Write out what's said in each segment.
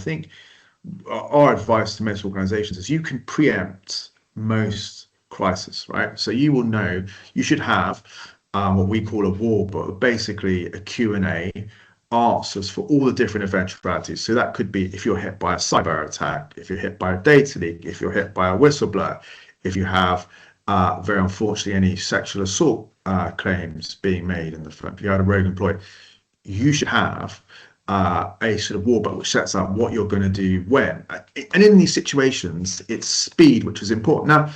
think our advice to most organizations is you can preempt most crisis, right? So you will know, you should have what we call a war book, basically a Q&A, answers for all the different eventualities. So that could be if you're hit by a cyber attack, if you're hit by a data leak, if you're hit by a whistleblower, if you have very unfortunately any sexual assault claims being made in the firm, if you had a rogue employee, you should have a sort of war book which sets out what you're going to do when. And in these situations, it's speed which is important. Now,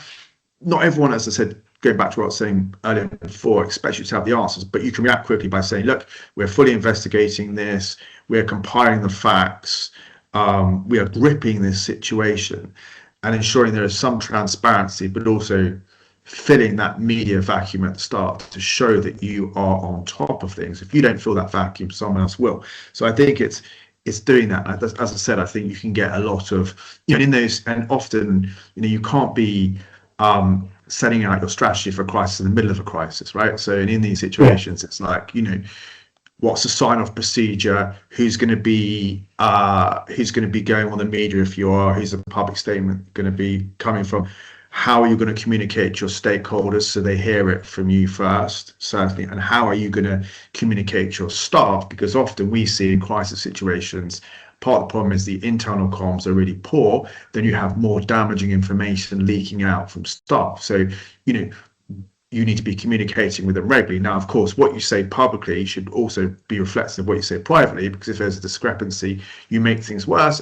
not everyone, as I said, going back to what I was saying earlier before, expects you to have the answers, but you can react quickly by saying, look, we're fully investigating this, we're compiling the facts, we are gripping this situation and ensuring there is some transparency, but also filling that media vacuum at the start to show that you are on top of things. If you don't fill that vacuum, someone else will. So I think it's doing that. As I said, I think you can get a lot of, in those, and often, you can't be setting out your strategy for a crisis in the middle of a crisis, right? So in these situations, it's like, what's the sign-off procedure? Who's going to be going on the media if you are? Who's the public statement going to be coming from? How are you going to communicate to your stakeholders so they hear it from you first, certainly? And how are you going to communicate to your staff? Because often we see in crisis situations, part of the problem is the internal comms are really poor. Then you have more damaging information leaking out from staff. So, you need to be communicating with them regularly. Now, of course, what you say publicly should also be reflective of what you say privately, because if there's a discrepancy, you make things worse.